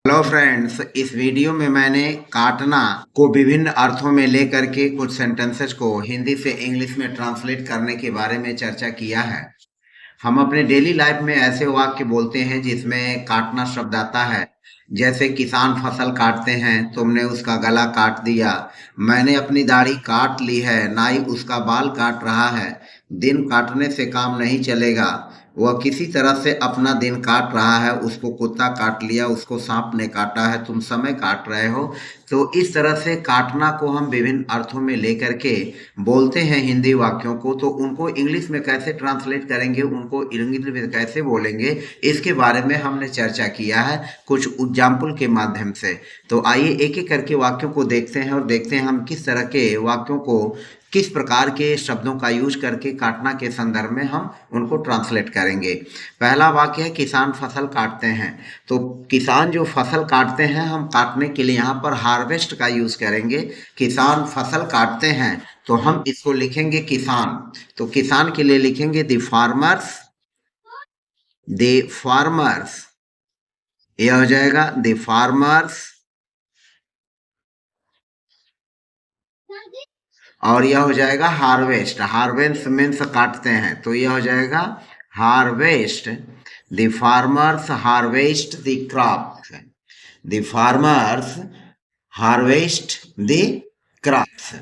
Hello friends, इस video में मैंने काटना को विभिन्न अर्थों में लेकर के कुछ सेंटेंसेस को हिंदी से इंग्लिश में ट्रांसलेट करने के बारे में चर्चा किया है। हम अपने डेली लाइफ में ऐसे वाक्य बोलते हैं जिसमें काटना शब्द आता है। जैसे किसान फसल काटते हैं, तुमने उसका गला काट दिया। मैंने अपनी दाढ़ी काट ली है, नाई उसका बाल काट रहा है। दिन काटने से काम नहीं चलेगा। वह किसी तरह से अपना दिन काट रहा है, उसको कुत्ता काट लिया, उसको सांप ने काटा है, तुम समय काट रहे हो। तो इस तरह से काटना को हम विभिन्न अर्थों में लेकर के बोलते हैं हिंदी वाक्यों को। तो उनको इंग्लिश में कैसे ट्रांसलेट करेंगे, उनको इंग्लिश में कैसे बोलेंगे, इसके बारे में हमने चर्चा किया है कुछ एग्जाम्पल के माध्यम से। तो आइए एक एक करके वाक्यों को देखते हैं और देखते हैं हम किस तरह के वाक्यों को, किस प्रकार के शब्दों का यूज करके काटना के संदर्भ में हम उनको ट्रांसलेट करेंगे। पहला वाक्य है किसान फसल काटते हैं। तो किसान जो फसल काटते हैं, हम काटने के लिए यहाँ पर हार्वेस्ट का यूज करेंगे। किसान फसल काटते हैं तो हम इसको लिखेंगे किसान। तो किसान के लिए लिखेंगे द फार्मर्स। द फार्मर्स, यह हो जाएगा द फार्मर्स। और यह हो जाएगा हार्वेस्ट। हार्वेस्ट मीन्स काटते हैं, तो यह हो जाएगा harvest. The farmers harvest the crops. The farmers harvest the crops.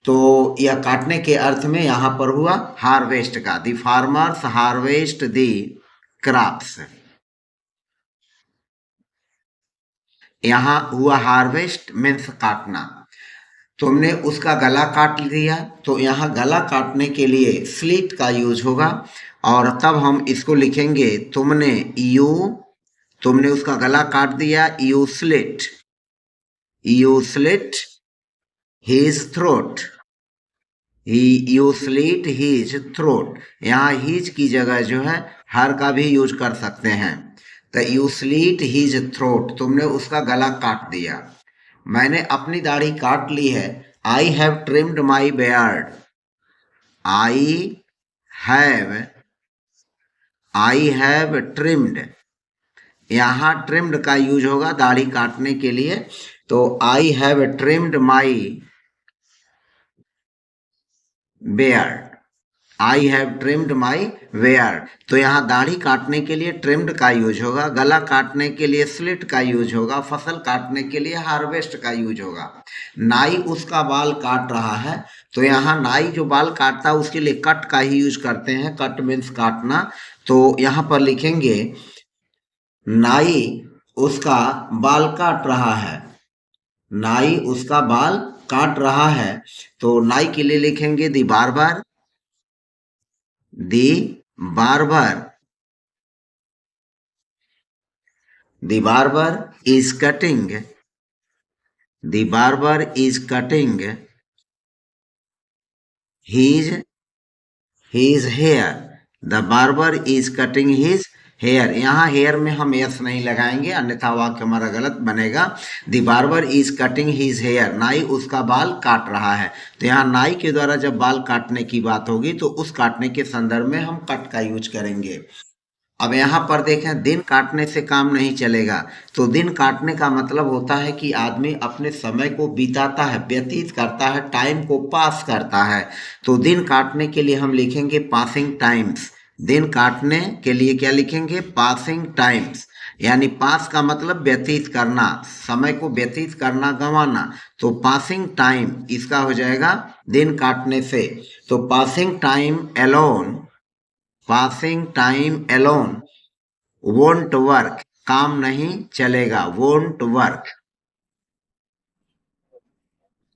तो यह काटने के अर्थ में यहाँ पर हुआ हार्वेस्ट का। The farmers harvest the crops. यहाँ हुआ हार्वेस्ट मीन्स काटना। तुमने उसका गला काट दिया, तो यहाँ गला काटने के लिए स्लिट का यूज होगा। और तब हम इसको लिखेंगे तुमने उसका गला काट दिया, you slit his throat. You slit his throat. यहाँ हिज की जगह जो है हर का भी यूज कर सकते हैं। तो यू स्लिट हिज थ्रोट, तुमने उसका गला काट दिया। मैंने अपनी दाढ़ी काट ली है। I have trimmed my beard. Have I have trimmed. यहाँ ट्रिम्ड का यूज होगा दाढ़ी काटने के लिए। तो I have trimmed my beard. I have trimmed my beard. तो यहाँ दाढ़ी काटने के लिए ट्रिम्ड का यूज होगा, गला काटने के लिए स्लिट का यूज होगा, फसल काटने के लिए हार्वेस्ट का यूज होगा। नाई उसका बाल काट रहा है, तो यहाँ नाई जो बाल काटता है उसके लिए कट का ही यूज करते हैं। कट मीन्स काटना। तो यहाँ पर लिखेंगे नाई उसका बाल काट रहा है। नाई उसका बाल काट रहा है। तो नाई के लिए लिखेंगे the barber. The barber. The barber is cutting. The barber is cutting his hair. The barber is cutting his hair. यहाँ हेयर में हम यस नहीं लगाएंगे, अन्यथा वाक्य हमारा गलत बनेगा। The barber is cutting his hair. नाई उसका बाल काट रहा है। तो यहाँ नाई के द्वारा जब बाल काटने की बात होगी तो उस काटने के संदर्भ में हम कट का यूज करेंगे। अब यहाँ पर देखें, दिन काटने से काम नहीं चलेगा। तो दिन काटने का मतलब होता है कि आदमी अपने समय को बिताता है, व्यतीत करता है, टाइम को पास करता है। तो दिन काटने के लिए हम लिखेंगे पासिंग टाइम्स। दिन काटने के लिए क्या लिखेंगे? Passing times. यानी पास का मतलब व्यतीत करना, समय को व्यतीत करना, गंवाना। तो पासिंग टाइम इसका हो जाएगा दिन काटने से। तो passing time alone, passing time alone won't work, काम नहीं चलेगा, वोंट वर्क।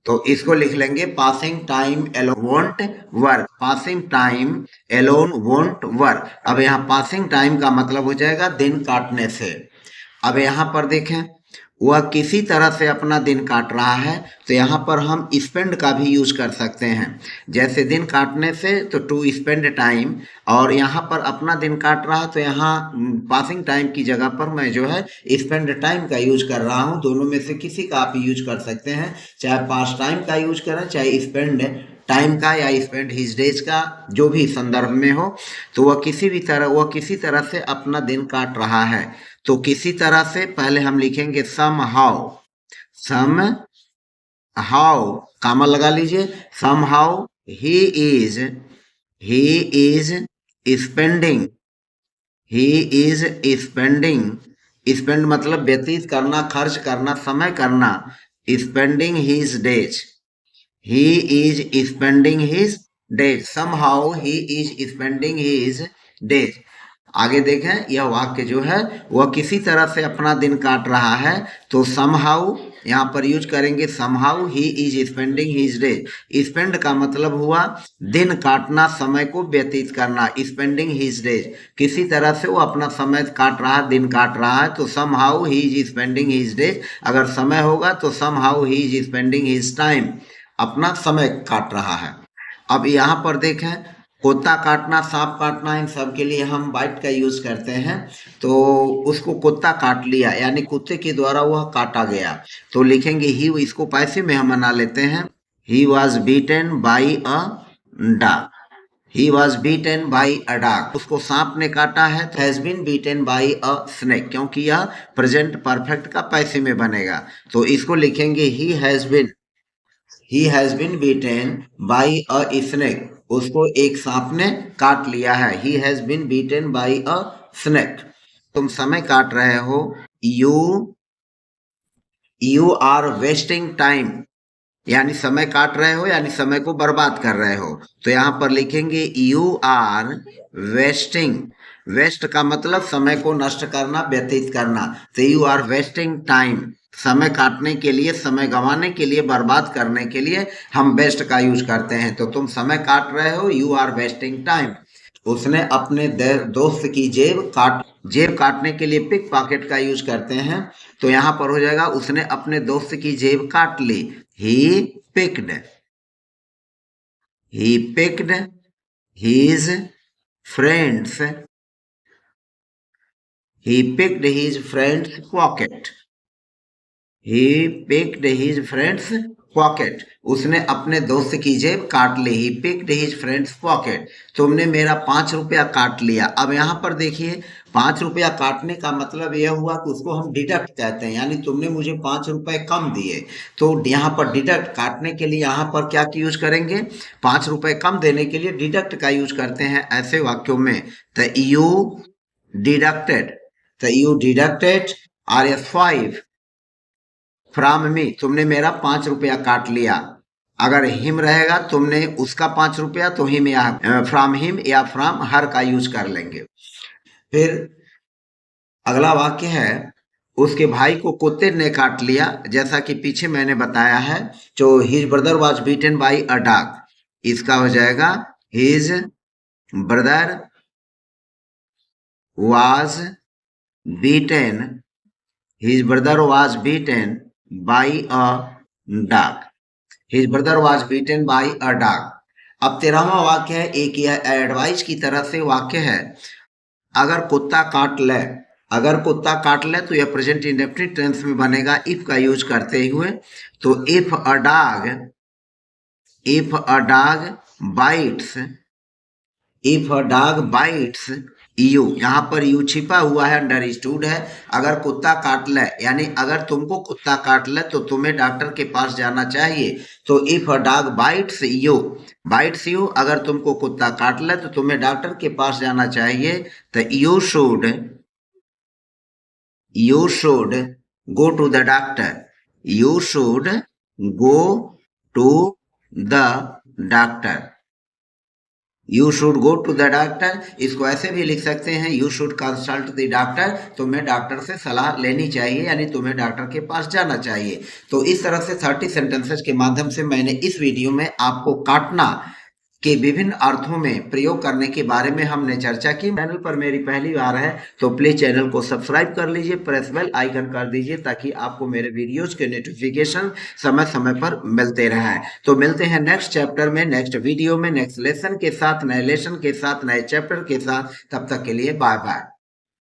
तो इसको लिख लेंगे passing time alone won't work. Passing time alone won't work. अब यहाँ पासिंग टाइम का मतलब हो जाएगा दिन काटने से। अब यहाँ पर देखें, वह किसी तरह से अपना दिन काट रहा है, तो यहाँ पर हम स्पेंड का भी यूज कर सकते हैं। जैसे दिन काटने से तो टू स्पेंड टाइम, और यहाँ पर अपना दिन काट रहा है तो यहाँ पासिंग टाइम की जगह पर मैं जो है स्पेंड टाइम का यूज कर रहा हूँ। दोनों में से किसी का आप यूज कर सकते हैं, चाहे पास टाइम का यूज करें, चाहे स्पेंड टाइम का या स्पेंड हिज डेज का, जो भी संदर्भ में हो। तो वह किसी तरह से अपना दिन काट रहा है। तो किसी तरह से पहले हम लिखेंगे somehow, somehow कामा लगा लीजिए, somehow he is spending, he is spending, spend मतलब व्यतीत करना, खर्च करना, समय करना, spending his days, he is spending his days, somehow he is spending his days। आगे देखें, यह वाक्य जो है वह किसी तरह से अपना दिन काट रहा है, तो somehow यहाँ पर यूज करेंगे somehow he is spending his day। spend का मतलब हुआ दिन काटना, समय को व्यतीत करना, spending his day किसी तरह से वो अपना समय काट रहा है, दिन काट रहा है, तो somehow he is spending his day। अगर समय होगा तो somehow he is spending his time, अपना समय काट रहा है। अब यहाँ पर देखें, कुत्ता काटना, सांप काटना, इन सब के लिए हम बाइट का यूज करते हैं। तो उसको कुत्ता काट लिया, यानी कुत्ते के द्वारा वह काटा गया, तो लिखेंगे ही, इसको पैसे में हम बना लेते हैं, he was beaten by a dog, he was beaten by a dog. उसको सांप ने काटा है तो has been beaten by a snake, क्योंकि यह प्रेजेंट परफेक्ट का पैसे में बनेगा, तो इसको लिखेंगे he has been beaten by a snake, उसको एक सांप ने काट लिया है, he has been beaten by a snake. तुम समय काट रहे हो, यू आर वेस्टिंग टाइम, यानी समय काट रहे हो, यानी समय को बर्बाद कर रहे हो, तो यहाँ पर लिखेंगे यू आर वेस्टिंग, वेस्ट का मतलब समय को नष्ट करना, व्यतीत करना, तो यू आर वेस्टिंग टाइम, समय काटने के लिए, समय गंवाने के लिए, बर्बाद करने के लिए हम वेस्ट का यूज करते हैं। तो तुम समय काट रहे हो, यू आर वेस्टिंग टाइम। उसने अपने दोस्त की जेब काटने के लिए पिक पॉकेट का यूज करते हैं, तो यहाँ पर हो जाएगा उसने अपने दोस्त की जेब काट ली, he picked his friend's pocket, he picked his friend's pocket, उसने अपने दोस्त की जेब काट ली, he picked his friend's pocket। तुमने मेरा 5 रुपया काट लिया। अब यहाँ पर देखिए, 5 रुपया काटने का मतलब यह हुआ कि उसको हम डिडक्ट कहते हैं, यानी तुमने मुझे 5 रुपए कम दिए, तो यहाँ पर डिडक्ट काटने के लिए यहाँ पर क्या की यूज करेंगे, 5 रुपए कम देने के लिए डिडक्ट का यूज करते हैं ऐसे वाक्यों में। तो you deducted RS5 from me, तुमने मेरा 5 रुपया काट लिया। अगर हिम रहेगा, तुमने उसका 5 रुपया, तो हिम या फ्रॉम हिम या फ्रॉम हर का यूज कर लेंगे। फिर अगला वाक्य है, उसके भाई को कुत्ते ने काट लिया, जैसा कि पीछे मैंने बताया है, जो his brother was beaten by a dog, इसका हो जाएगा his brother was beaten, his brother was beaten by a dog, his brother was beaten by a dog. अब 13वां वाक्य है, एक यह एडवाइस की तरह से वाक्य है, अगर कुत्ता काट ले, अगर कुत्ता काट ले तो यह प्रेजेंट इंडेफिनिट टेंस में बनेगा इफ का यूज करते हुए। तो if a dog bytes you, यहाँ पर यू छिपा हुआ है, अंडरस्टूड है। अगर कुत्ता काट ले, यानी अगर तुमको कुत्ता काट ले तो तुम्हें डॉक्टर के पास जाना चाहिए। तो if a dog bytes you, अगर तुमको कुत्ता काट ले तो तुम्हें डॉक्टर के पास जाना चाहिए। तो you should go to the doctor, you should go to the doctor, you should go to the doctor. इसको ऐसे भी लिख सकते हैं, you should consult the doctor, तुम्हें डॉक्टर से सलाह लेनी चाहिए, यानी तुम्हें डॉक्टर के पास जाना चाहिए। तो इस तरह से 30 सेंटेंसेस के माध्यम से मैंने इस वीडियो में आपको काटना के विभिन्न अर्थों में प्रयोग करने के बारे में हमने चर्चा की। चैनल पर मेरी पहली बार है तो प्लीज चैनल को सब्सक्राइब कर लीजिए, प्रेस बेल आइकन कर दीजिए, ताकि आपको मेरे वीडियोज के नोटिफिकेशन समय समय पर मिलते रहें। तो मिलते हैं नेक्स्ट चैप्टर में, नेक्स्ट वीडियो में, नेक्स्ट लेसन के साथ, नए लेसन के साथ, नए चैप्टर के साथ। तब तक के लिए बाय बाय।